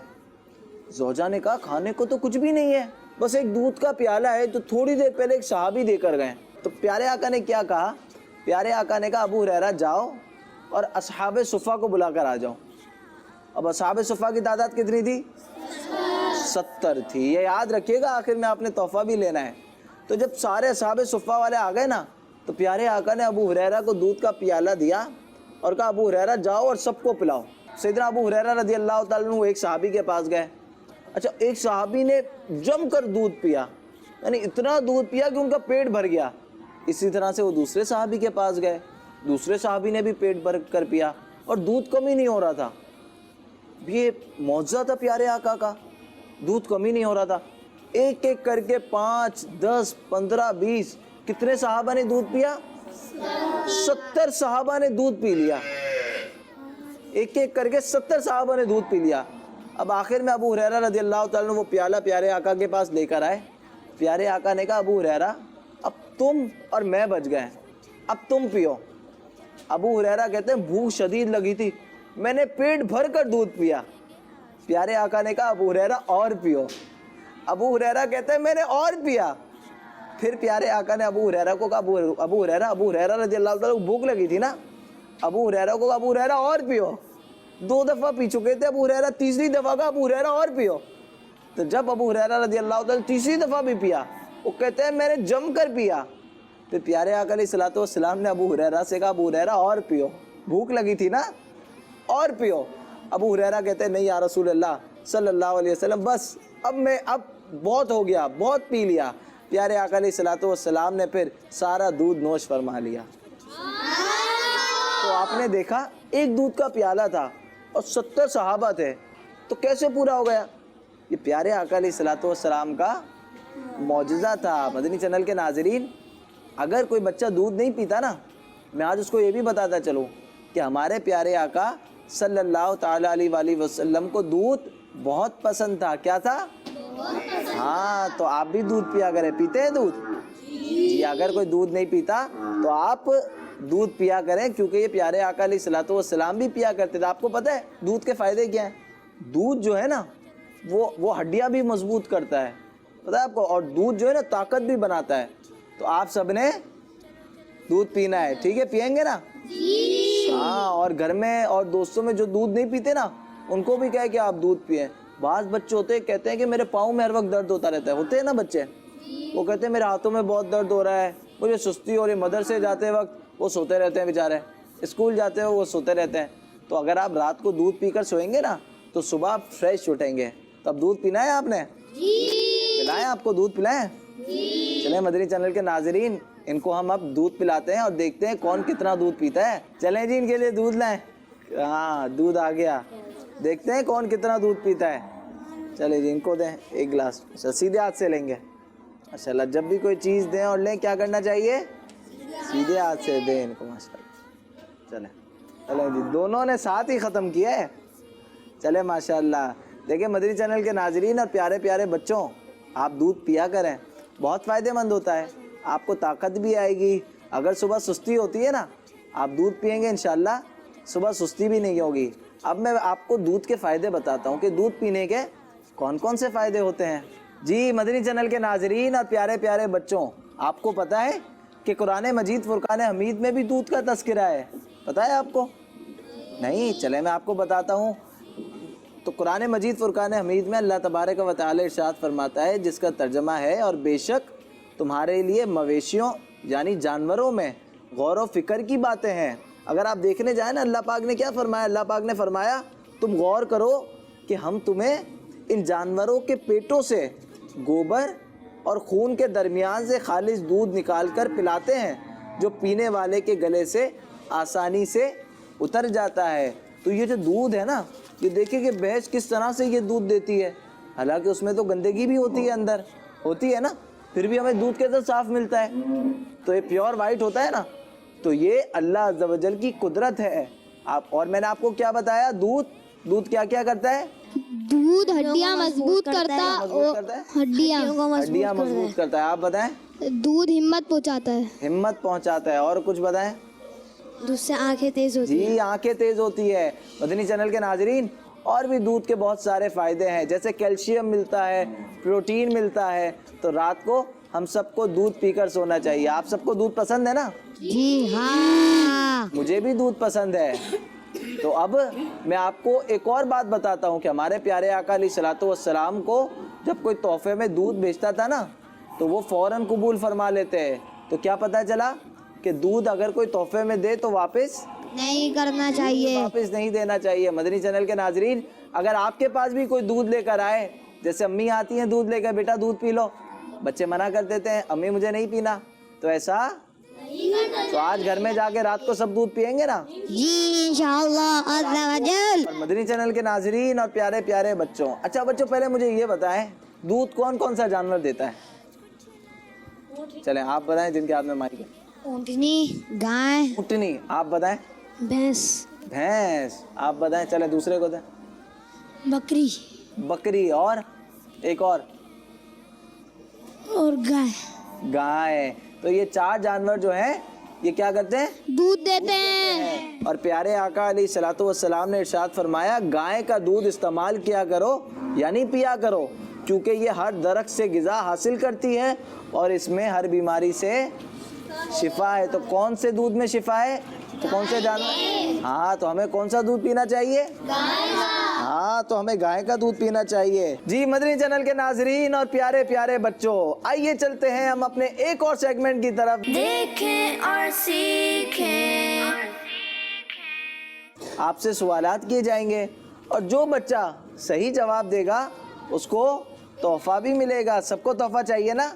زوجہ نے کہا کھانے کو تو کچھ بھی نہیں ہے، بس ایک دودھ کا پیالہ ہے جو تھوڑی دیر پہلے ایک صحابی دے کر گئے. تو پیارے آقا نے کیا کہا؟ پیارے آقا نے کہا ابو ہریرہ جاؤ اور اصحاب صفہ کو بلا کر آ جاؤ. اب اصحاب صفہ کی تعداد کتنی تھی؟ 70 تھی. یہ یاد رکھیے گا، آخر میں آپ نے تحفہ بھی لینا ہے. تو جب سارے اصحاب صفہ والے آ گئے نا تو پیارے آقا نے ابو ہریرہ کو دودھ کا پیالہ دیا اور کہا ابو ہریرہ جاؤ اور سب کو پلاؤ. سیدنا ابو ہریرہ رضی اللہ تعالیٰ عنہ ایک صحابی کے پاس گئے. اچھا، ایک صحابی نے جم کر دودھ پیا، یعنی اتنا دودھ پیا کہ ان کا پیٹ بھر گیا. اسی طرح سے وہ دوسرے صحابی کے پاس گئے، دوسرے صحابی نے بھی پیٹ بھر کر پیا اور دودھ کم ہی نہیں ہو رہا تھا. یہ معجزہ تھا پیارے آقا کا، دودھ کم ہی نہیں ہو رہا تھا. ایک ایک کر کے 5 10 15 20 کتنے صحابہ نے دودھ پیا؟ 70 صحابہ نے دودھ پی لیا. ایک ایک کر کے 70 صحابہ نے دودھ پی لیا. اب آخر میں ابو ہریرہ رضی اللہ تعالیٰ عنہ وہ پیالہ پیارے آقا کے پاس لے کر آئے. پیارے آقا نے کہا ابو ہریرہ اب تم اور میں بچ گئے، اب تم پیو. ابو ہریرہ کہتے ہیں بھوک شدید لگی تھی، میں نے پیٹ بھر کر دودھ پیا. پیارے آقا نے کہا ابو ہریرہ اور پیو. ابو ہریرہ کہتے ہیں میں نے اور پیا. پھر پیارے آقا نے ابو ہریرہ کو کہا ابو ہریرہ رضی اللہ تعالیٰ کو بھوک لگی تھی نا، ابو ہریرہ کو کہا ابو ہریرہ اور پیو. 2 دفعہ پی چکے تھے ابو ہریرہ، تیسری دفعہ کہا ابو ہریرہ اور پیو. تو جب ابو ہریرہ رضی اللہ تعالیٰ تیسری دفعہ بھی پیا، وہ کہتے ہیں میں نے جم کر پیا. پھر پیارے آقا علیہ الصلوۃ والسلام نے ابو ہریرہ سے کہا ابو ہریرہ اور پیو، بھوک لگی تھی نا اور پیو. ابو ہریرہ کہتے ہیں نہیں یا رسول اللہ صلی اللہ علیہ وسلم، بس اب بہت ہو گیا، بہت پی لیا. پیارے آقا علیہ الصلوۃ والسلام نے پھر سارا دودھ نوش فرما لیا. تو آپ نے دیکھا ایک دودھ کا پیالہ تھا اور 70 صحابہ تھے، تو کیسے پورا ہو گیا؟ یہ پیارے آقا علیہ الصلوۃ والسلام کا معجزہ تھا. مدنی چینل کے ناظرین، اگر کوئی بچہ دودھ نہیں پیتا نا، میں آج اس کو یہ بھی بتاتا چلوں کہ ہمارے پیارے آقا صلی اللہ تعالیٰ علیہ وآلہ وسلم کو دودھ بہت پسند تھا. کیا تھا؟ ہاں، تو آپ بھی دودھ پیا کریں. پیتے ہیں دودھ؟ جی، اگر کوئی دودھ نہیں پیتا تو آپ دودھ پیا کریں، کیونکہ یہ پیارے آقا علیہ الصلوۃ والسلام بھی پیا کرتے تھے. آپ کو پتہ ہے دودھ کے فائدے کیا ہیں؟ دودھ جو ہے نا وہ ہڈیاں بھی مضبوط کرتا ہے، پتہ ہے آپ کو، اور دودھ جو ہے نا طاقت بھی بناتا ہے. تو آپ سب نے دودھ پینا ہے، ٹھیک ہے؟ پئیں گے نا؟ ہاں، اور گھر میں اور دوستوں میں جو دودھ نہیں پیتے نا ان کو بھی کہے کہ آپ دودھ پئیں. بعض بچے ہوتے ہیں کہتے ہیں کہ میرے پاؤں میں ہر وقت درد ہوتا رہتا ہے. ہوتے ہیں نا بچے، وہ کہتے ہیں میرے ہاتھوں میں بہت درد ہو رہا ہے، مجھے سستی ہو رہی ہے. مدرسے جاتے وقت وہ سوتے رہتے ہیں بیچارے، اسکول جاتے ہیں وہ سوتے رہتے ہیں. تو اگر آپ رات کو دودھ پی کر سوئیں گے نا تو صبح فریش اٹھیں گے. تب دودھ پینا ہے آپ نے؟ پلائیں آپ کو دودھ پلائیں. چلیں مدنی چینل کے ناظرین، ان کو ہم اب دودھ پلاتے ہیں اور دیکھتے ہیں کون کتنا دودھ پیتا ہے. چلیں جی ان کے لیے دودھ لائیں. ہاں، دودھ آ گیا، دیکھتے ہیں کون کتنا دودھ پیتا ہے. چلے جی ان کو دیں 1 گلاس. اچھا، سیدھے ہاتھ سے لیں گے. ماشاء اللہ، جب بھی کوئی چیز دیں اور لیں کیا کرنا چاہیے؟ سیدھے ہاتھ سے دیں ان کو. ماشاء اللہ، چلیں جی، دونوں نے ساتھ ہی ختم کیا ہے. چلے ماشاء اللہ. دیکھیں مدنی چینل کے ناظرین اور پیارے پیارے بچوں، آپ دودھ پیا کریں، بہت فائدہ مند ہوتا ہے. آپ کو طاقت بھی آئے گی. اگر صبح سستی ہوتی ہے نا، آپ دودھ پئیں گے انشاءاللہ صبح سستی بھی نہیں ہوگی. اب میں آپ کو دودھ کے فائدے بتاتا ہوں کہ دودھ پینے کے کون کون سے فائدے ہوتے ہیں. جی مدنی چینل کے ناظرین اور پیارے پیارے بچوں، آپ کو پتہ ہے کہ قرآن مجید فرقان حمید میں بھی دودھ کا تذکرہ ہے؟ پتہ ہے آپ کو؟ نہیں؟ چلے میں آپ کو بتاتا ہوں. تو قرآن مجید فرقان حمید میں اللہ تبارک و تعالی ارشاد فرماتا ہے، جس کا ترجمہ ہے اور بے شک تمہارے لیے مویشیوں یعنی جانوروں میں गौर व फिक्र की बातें हैं। अगर आप देखने जाए ना, अल्लाह पाक ने क्या फरमाया? अल्लाह पाक ने फरमाया तुम गौर करो कि हम तुम्हें इन जानवरों के पेटों से गोबर और खून के दरमियान से खालिस दूध निकाल कर पिलाते हैं जो पीने वाले के गले से आसानी से उतर जाता है। तो ये जो दूध है ना, ये देखिए कि भैंस किस तरह से ये दूध देती है। हालांकि उसमें तो गंदगी भी होती है, अंदर होती है ना, फिर भी हमें दूध कैसे साफ मिलता है? तो ये प्योर वाइट होता है ना। तो ये अल्लाह अज़्ज़ा वजल की कुदरत है। आप और मैंने आपको क्या बताया? दूध क्या क्या करता है? दूध हड्डियाँ मजबूत करता है और हड्डियाँ मजबूत करता है। आप बताएं? दूध हिम्मत पहुँचाता है। हिम्मत पहुंचाता है। और कुछ बताएं? दूध से आंखें तेज होती है। जी, आंखें तेज होती है। मदनी चैनल के नाजरीन, और भी दूध के बहुत सारे फायदे हैं, जैसे कैल्शियम मिलता है, प्रोटीन मिलता है। तो रात को हम सबको दूध पीकर सोना चाहिए। आप सबको दूध पसंद है ना? जी हाँ। मुझे भी दूध पसंद है। तो अब मैं आपको एक और बात बताता हूँ कि हमारे प्यारे आका अलैहिस्सलातु वस्सलाम को जब कोई तोहफे में दूध भेजता था ना, तो वो फौरन कबूल फरमा लेते हैं। तो क्या पता चला कि दूध अगर कोई तोहफे में दे तो वापस नहीं करना चाहिए, वापस नहीं देना चाहिए। मदनी चैनल के नाजरीन, अगर आपके पास भी कोई दूध लेकर आए, जैसे अम्मी आती हैं दूध लेकर, बेटा दूध पी लो, बच्चे मना कर देते हैं, अम्मी मुझे नहीं पीना, तो ऐसा तो आज घर में जाके रात को सब दूध पियेंगे ना? जी इंशाअल्लाह अज़्ज़ा वजल। और मदनी चैनल के नाजरीन और प्यारे प्यारे बच्चों, अच्छा बच्चों पहले मुझे ये बताएं, दूध कौन कौन सा जानवर देता है? चलें आप बताएं, जिनके हाथ में माइक है। ऊँटनी, गाय, ऊँटनी। आप बताएं? भैंस, भैंस। आप बताएं? चले दूसरे को दें। बकरी बकरी। और एक और गाय। गाय। तो ये 4 जानवर जो हैं ये क्या करते हैं? दूध देते हैं। और प्यारे आका अलैहिस्सलातु वस्सलाम ने इरशाद फरमाया गाय का दूध इस्तेमाल किया करो, यानी पिया करो, क्योंकि ये हर दरख्त से गिज़ा हासिल करती है और इसमें हर बीमारी से शिफा है। तो कौन से दूध में शिफा है? तो कौन से जानवर? हाँ, तो हमें कौन सा दूध पीना चाहिए? हाँ, तो हमें गाय का दूध पीना चाहिए। जी मदनी चैनल के नाजरीन और प्यारे प्यारे बच्चों, आइए चलते हैं हम अपने एक और सेगमेंट की तरफ। देखें और सीखें। आपसे सवालात किए जाएंगे और जो बच्चा सही जवाब देगा उसको तोहफा भी मिलेगा। सबको तोहफा चाहिए ना?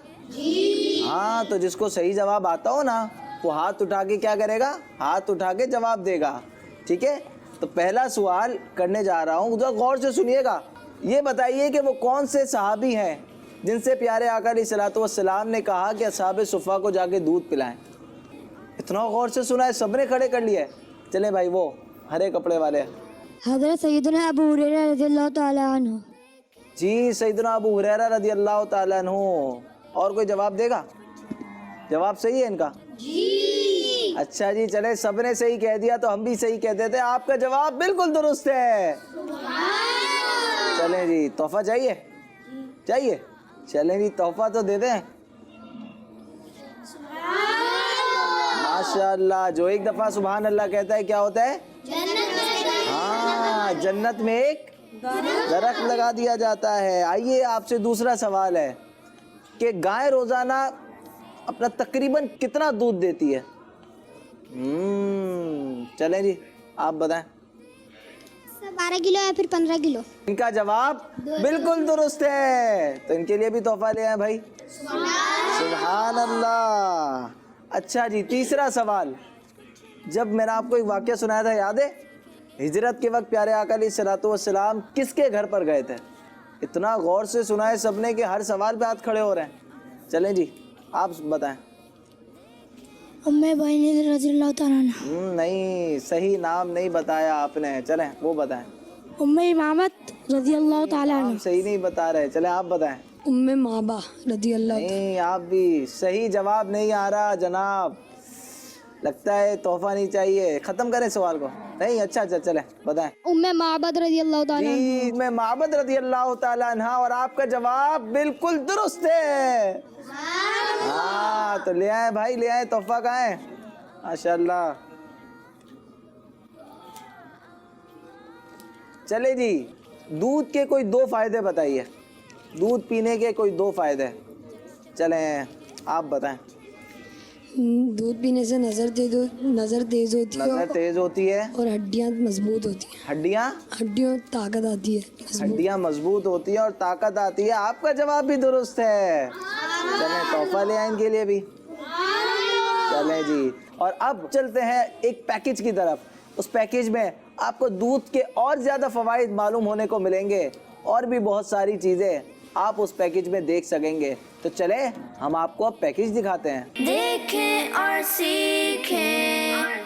हाँ, तो जिसको सही जवाब आता हो ना, वो हाथ उठा के क्या करेगा? हाथ उठा के जवाब देगा। ठीक है, तो पहला सवाल करने जा रहा हूँ, जरा गौर से सुनिएगा। ये बताइए कि वो कौन से सहाबी हैं जिनसे प्यारे आका अलैहिस्सलातु वस्सलाम ने कहा कि असहाबे सुफ़ा को जाके दूध पिलाएं? इतना गौर से सुना है, सबने खड़े कर लिया है। चले भाई, वो हरे कपड़े वाले। हज़रत सैयदना अबू हुरैरा रज़ियल्लाहु ताला अन्हु। जी, सैयदना अबू हुरैरा रज़ियल्लाहु ताला अन्हु। और कोई जवाब देगा? जवाब सही है इनका? जी। अच्छा जी, चले सबने सही कह दिया तो हम भी सही कह देते हैं। आपका जवाब बिल्कुल दुरुस्त है। चलें जी, तोहफा चाहिए? चाहिए? चलें जी, तोहफा तो दे दें। माशाअल्लाह, जो एक दफ़ा सुभान अल्लाह कहता है क्या होता है? हाँ, जन्नत में एक दरख्त लगा दिया जाता है। आइए आपसे दूसरा सवाल है कि गाय रोजाना अपना तकरीबन कितना दूध देती है? चलें जी, आप बताएं। 12 किलो या फिर 15 किलो। इनका जवाब बिल्कुल दुरुस्त है, तो इनके लिए भी तोहफा ले आए भाई। सुभान अल्लाह। अच्छा जी, तीसरा सवाल। जब मैंने आपको एक वाक़या सुनाया था, याद है? हिजरत के वक्त प्यारे आका अलैहिस्सलातु वस्सलाम किसके घर पर गए थे? इतना गौर से सुना है सबने कि हर सवाल पे हाथ खड़े हो रहे हैं। चलें जी, आप बताएं। उम्मे बहनी रज़ियल्लाहु ताला अन्हा। नहीं, सही नाम नहीं बताया आपने। चलें वो बताएं। उम्मे इमामत रज़ियल्लाहु ताला अन्हा। आप सही नहीं बता रहे, चलें आप बताएं। उम्मे माबा रज़ियल्लाहु। नहीं, आप भी सही जवाब नहीं आ रहा जनाब। लगता है तोहफा नहीं चाहिए। खत्म करें सवाल को? नहीं, अच्छा चलें बताएं। उम्मे माबद रज़ियल्लाहु ताला अन्हा। जी, मैं माबद रज़ियल्लाहु ताला अन्हा, और आपका जवाब बिल्कुल दुरुस्त है। हाँ, तो ले आए भाई, ले आए। तोहफा कहाँ है? माशाअल्लाह। चले जी, दूध के कोई 2 फायदे बताइए। दूध पीने के कोई 2 फायदे। चलें आप बताएं। दूध पीने से नज़र तेज होती है नजर तेज होती है, और हड्डियाँ मजबूत होती हैं, हड्डियों में ताकत आती है, हड्डियां मजबूत होती है और ताकत आती है। आपका जवाब भी दुरुस्त है। चलें तोहफा ले आए इनके लिए भी। चलें जी, और अब चलते हैं एक पैकेज की तरफ। उस पैकेज में आपको दूध के और ज्यादा फवाइद मालूम होने को मिलेंगे और भी बहुत सारी चीजें आप उस पैकेज में देख सकेंगे। तो चले हम आपको अब पैकेज दिखाते हैं। देखें और सीखें।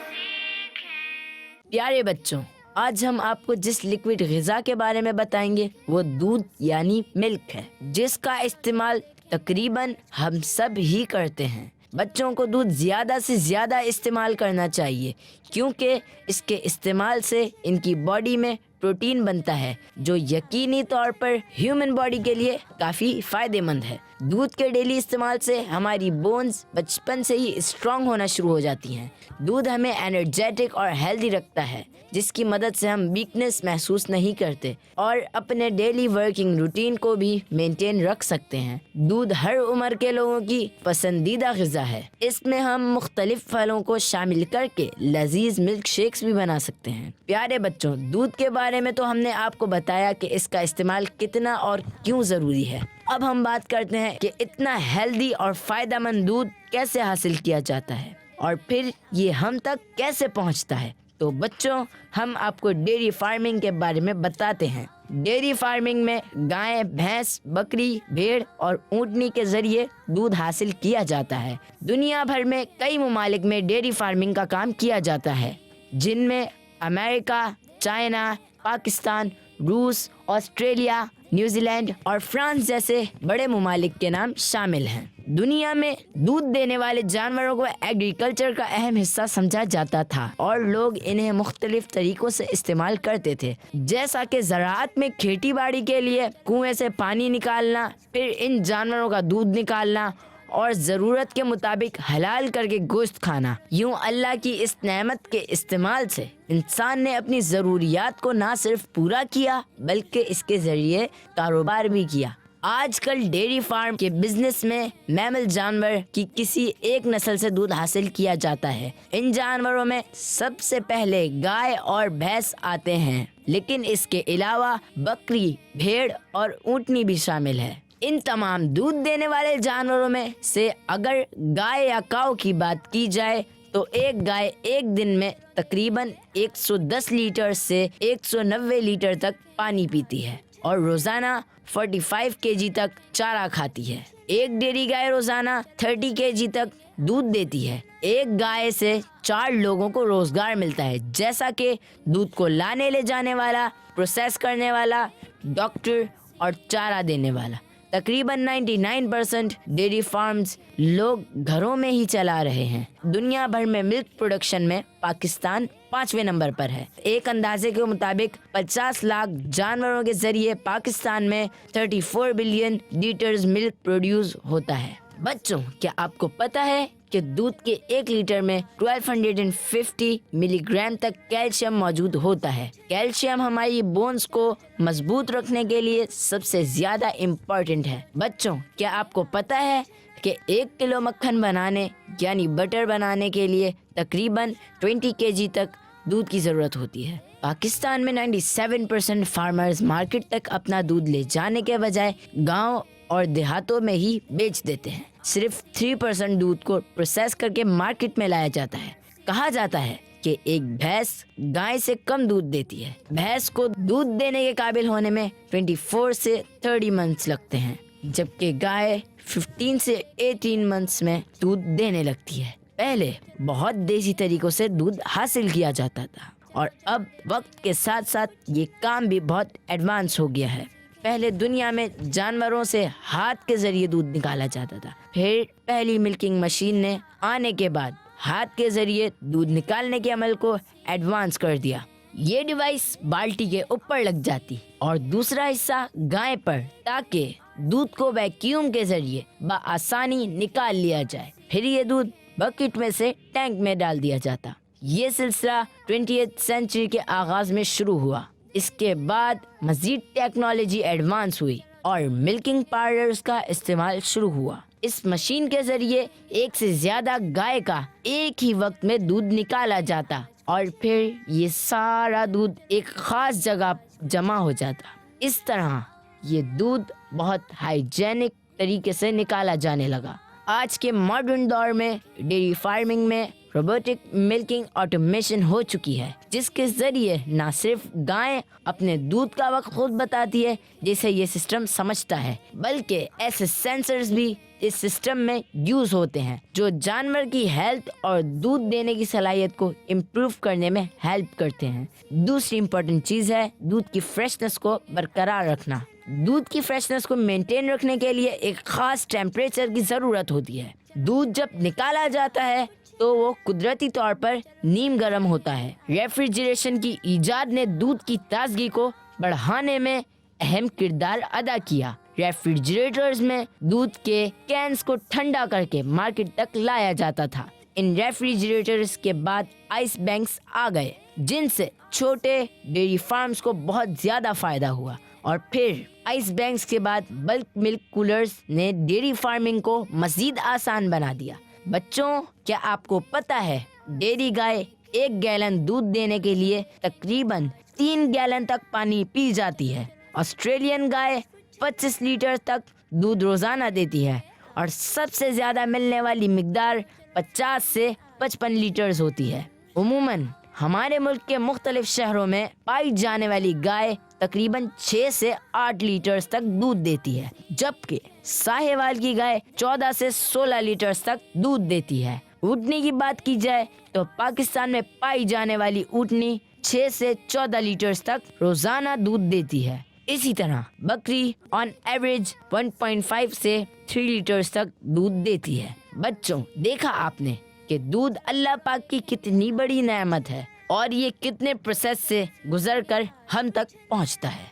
प्यारे बच्चों, आज हम आपको जिस लिक्विड ग़िज़ा के बारे में बताएंगे वो दूध यानी मिल्क है, जिसका इस्तेमाल तकरीबन हम सब ही करते हैं। बच्चों को दूध ज़्यादा से ज़्यादा इस्तेमाल करना चाहिए, क्योंकि इसके इस्तेमाल से इनकी बॉडी में प्रोटीन बनता है, जो यकीनी तौर पर ह्यूमन बॉडी के लिए काफ़ी फ़ायदेमंद है। दूध के डेली इस्तेमाल से हमारी बोन्स बचपन से ही स्ट्रॉन्ग होना शुरू हो जाती हैं। दूध हमें एनर्जेटिक और हेल्दी रखता है, जिसकी मदद से हम वीकनेस महसूस नहीं करते और अपने डेली वर्किंग रूटीन को भी मेंटेन रख सकते हैं। दूध हर उम्र के लोगों की पसंदीदा ग़िज़ा है। इसमें हम मुख्तलिफ फलों को शामिल करके लजीज मिल्क शेक्स भी बना सकते हैं। प्यारे बच्चों, दूध के बारे में तो हमने आपको बताया कि इसका इस्तेमाल कितना और क्यों ज़रूरी है। अब हम बात करते हैं कि इतना हेल्दी और फ़ायदेमंद दूध कैसे हासिल किया जाता है और फिर ये हम तक कैसे पहुंचता है। तो बच्चों, हम आपको डेयरी फार्मिंग के बारे में बताते हैं। डेयरी फार्मिंग में गाय, भैंस, बकरी, भेड़ और ऊँटनी के जरिए दूध हासिल किया जाता है। दुनिया भर में कई ममालिक में डेयरी फार्मिंग का काम किया जाता है, जिनमें अमेरिका, चाइना, पाकिस्तान, रूस, ऑस्ट्रेलिया, न्यूजीलैंड और फ्रांस जैसे बड़े ममालिक के नाम शामिल हैं। दुनिया में दूध देने वाले जानवरों को एग्रीकल्चर का अहम हिस्सा समझा जाता था और लोग इन्हें मुख्तलिफ तरीकों से इस्तेमाल करते थे, जैसा कि ज़राअत में खेती बाड़ी के लिए कुएं से पानी निकालना, फिर इन जानवरों का दूध निकालना और ज़रूरत के मुताबिक हलाल करके गोश्त खाना। यूं अल्लाह की इस नेमत के इस्तेमाल से इंसान ने अपनी ज़रूरियात को ना सिर्फ पूरा किया बल्कि इसके ज़रिए कारोबार भी किया। आजकल डेयरी फार्म के बिजनेस में मैमल जानवर की किसी एक नस्ल से दूध हासिल किया जाता है। इन जानवरों में सबसे पहले गाय और भैंस आते हैं, लेकिन इसके अलावा बकरी, भेड़ और ऊँटनी भी शामिल है। इन तमाम दूध देने वाले जानवरों में से अगर गाय या काऊ की बात की जाए तो एक गाय एक दिन में तकरीबन 110 लीटर से 190 लीटर तक पानी पीती है और रोजाना 45 केजी तक चारा खाती है। एक डेयरी गाय रोजाना 30 केजी तक दूध देती है। एक गाय से 4 लोगों को रोजगार मिलता है, जैसा कि दूध को लाने ले जाने वाला, प्रोसेस करने वाला, डॉक्टर और चारा देने वाला। तकरीबन 99% डेयरी फार्म्स लोग घरों में ही चला रहे हैं। दुनिया भर में मिल्क प्रोडक्शन में पाकिस्तान 5वें नंबर पर है। एक अंदाजे के मुताबिक 50 लाख जानवरों के जरिए पाकिस्तान में 34 बिलियन लीटर्स मिल्क प्रोड्यूस होता है। बच्चों, क्या आपको पता है कि दूध के 1 लीटर में 1250 मिलीग्राम तक कैल्शियम मौजूद होता है। कैल्शियम हमारी बोन्स को मजबूत रखने के लिए सबसे ज्यादा इम्पोर्टेंट है। बच्चों, क्या आपको पता है कि 1 किलो मक्खन बनाने यानी बटर बनाने के लिए तकरीबन 20 केजी तक दूध की जरूरत होती है। पाकिस्तान में 97% फार्मर्स मार्केट तक अपना दूध ले जाने के बजाय गाँव और देहातों में ही बेच देते हैं। सिर्फ 3% दूध को प्रोसेस करके मार्केट में लाया जाता है। कहा जाता है कि एक भैंस गाय से कम दूध देती है। भैंस को दूध देने के काबिल होने में 24 से 30 मंथ्स लगते हैं, जबकि गाय 15 से 18 मंथ्स में दूध देने लगती है। पहले बहुत देसी तरीकों से दूध हासिल किया जाता था और अब वक्त के साथ साथ ये काम भी बहुत एडवांस हो गया है। पहले दुनिया में जानवरों से हाथ के जरिए दूध निकाला जाता था। फिर पहली मिल्किंग मशीन ने आने के बाद हाथ के जरिए दूध निकालने के अमल को एडवांस कर दिया। ये डिवाइस बाल्टी के ऊपर लग जाती और दूसरा हिस्सा गाय पर, ताकि दूध को वैक्यूम के जरिए बआसानी निकाल लिया जाए। फिर ये दूध बकेट में से टैंक में डाल दिया जाता। ये सिलसिला 20th सेंचुरी के आगाज में शुरू हुआ। इसके बाद मजीद टेक्नोलॉजी एडवांस हुई और मिल्किंग पाउडर्स का इस्तेमाल शुरू हुआ। اس مشین کے ذریعے ایک سے زیادہ گائے کا ایک ہی وقت میں دودھ نکالا جاتا اور پھر یہ سارا دودھ ایک خاص جگہ جمع ہو جاتا. اس طرح یہ دودھ بہت ہائیجینک طریقے سے نکالا جانے لگا. آج کے ماڈرن دور میں ڈیری فارمنگ میں روبوٹک ملکنگ آٹومیشن ہو چکی ہے، جس کے ذریعے نہ صرف گائیں اپنے دودھ کا وقت خود بتاتی ہے جسے یہ سسٹم سمجھتا ہے، بلکہ ایسے سینسرز بھی اس سسٹم میں یوز ہوتے ہیں جو جانور کی ہیلتھ اور دودھ دینے کی صلاحیت کو امپروو کرنے میں ہیلپ کرتے ہیں. دوسری امپورٹنٹ چیز ہے دودھ کی فریشنس کو برقرار رکھنا. دودھ کی فریشنس کو مینٹین رکھنے کے لیے ایک خاص ٹیمپریچر کی ضرورت ہوتی ہے. دودھ جب نکالا جاتا ہے تو وہ قدرتی طور پر نیم گرم ہوتا ہے. ریفریجریشن کی ایجاد نے دودھ کی تازگی کو بڑھانے میں اہم کردار ادا کیا. ریفریجریٹرز میں دودھ کے کینز کو ٹھنڈا کر کے مارکیٹ تک لایا جاتا تھا. ان ریفریجریٹرز کے بعد آئس بینکس آ گئے جن سے چھوٹے ڈیری فارمز کو بہت زیادہ فائدہ ہوا، اور پھر آئس بینکس کے بعد بلک ملک کولرز نے ڈیری فارمنگ کو مزید آسان بنا دیا. بچوں، کیا آپ کو پتہ ہے ڈیری گائے 1 گیلن دودھ دینے کے لیے تقریباً 3 گیلن تک پانی پی جاتی ہے. آسٹریلین گائے 25 لیٹر تک دودھ روزانہ دیتی ہے اور سب سے زیادہ ملنے والی مقدار 50 سے 55 لیٹرز ہوتی ہے. عموماً ہمارے ملک کے مختلف شہروں میں پائی جانے والی گائے تقریباً 6 سے 8 لیٹرز تک دودھ دیتی ہے، جبکہ ساہیوال کی گائے 14 سے 16 لیٹرز تک دودھ دیتی ہے. اونٹنی کی بات کی جائے تو پاکستان میں پائی جانے والی اونٹنی 6 سے 14 لیٹرز تک روزانہ دودھ دیتی ہے. اسی طرح بکری آن ایوریج 1.5 سے 3 لیٹرز تک دودھ دیتی ہے. بچوں، دیکھا آپ نے کہ دودھ اللہ پاک کی کتنی بڑی نعمت ہے اور یہ کتنے پروسیس سے گزر کر ہم تک پہنچتا ہے.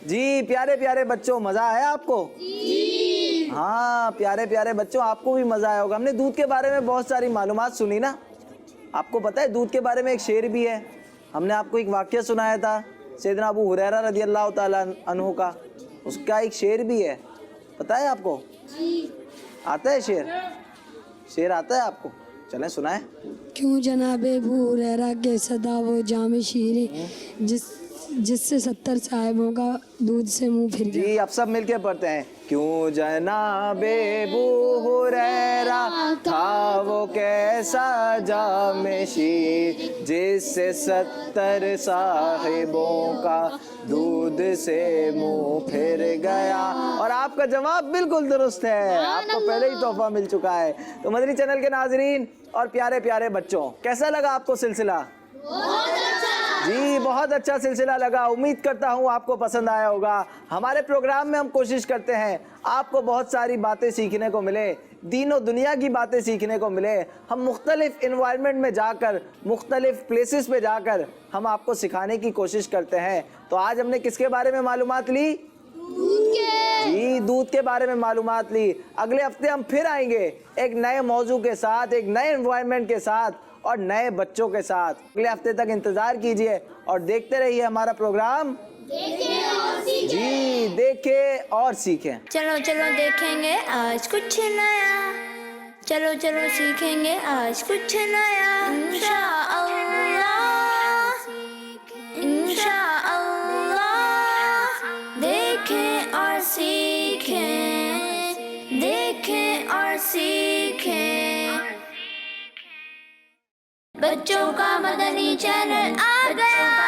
جی پیارے پیارے بچوں، مزہ آیا آپ کو؟ جی ہاں پیارے پیارے بچوں، آپ کو بھی مزہ آیا ہوگا. ہم نے دودھ کے بارے میں بہت ساری معلومات سنی نا. آپ کو پتہ ہے دودھ کے بارے میں ایک شعر بھی ہے. ہم نے آپ کو ایک واقعہ سنایا تھا سیدنا ابو ہریرہ رضی اللہ تعالیٰ عنہ کا، اس کا ایک شعر بھی ہے. پتہ ہے آپ کو؟ جی آتا ہے شعر آتا ہے آپ کو؟ چلیں سنائیں. کیوں جناب ابو ہریرہ کے صدا وہ جام شیریں جس سے 70 صاحبوں کا دودھ سے منہ پھر گیا. جی اب سب مل کے پڑھتے ہیں. کیوں جناب ابو ہریرہ تھا وہ کیسا جام شیر جس سے 70 صاحبوں کا دودھ سے منہ پھر گیا. اور آپ کا جواب بالکل درست ہے، آپ کو پہلے ہی تحفہ مل چکا ہے. تو مدنی چینل کے ناظرین اور پیارے پیارے بچوں، کیسا لگا آپ کو سلسلہ؟ جی بہت اچھا سلسلہ لگا. امید کرتا ہوں آپ کو پسند آیا ہوگا. ہمارے پروگرام میں ہم کوشش کرتے ہیں آپ کو بہت ساری باتیں سیکھنے کو ملے، دین و دنیا کی باتیں سیکھنے کو ملے. ہم مختلف انوائرمنٹ میں جا کر، مختلف پلیسز پہ جا کر ہم آپ کو سکھانے کی کوشش کرتے ہیں. تو آج ہم نے کس کے بارے میں معلومات لی؟ جی دودھ کے بارے میں معلومات لی. اگلے ہفتے ہم پھر آئیں گے ایک نئے موضوع کے ساتھ، ایک نئے انوائرمنٹ کے ساتھ اور نئے بچوں کے ساتھ. اگلے ہفتے تک انتظار کیجئے اور دیکھتے رہیے ہمارا پروگرام. جی دیکھیں اور سیکھیں. چلو چلو دیکھیں گے آج کچھ نیا، چلو چلو سیکھیں گے آج کچھ نیا. انشاءاللہ انشاءاللہ دیکھیں اور سیکھیں، دیکھیں اور سیکھیں. بچوں کا مدنی چینل آ گیا.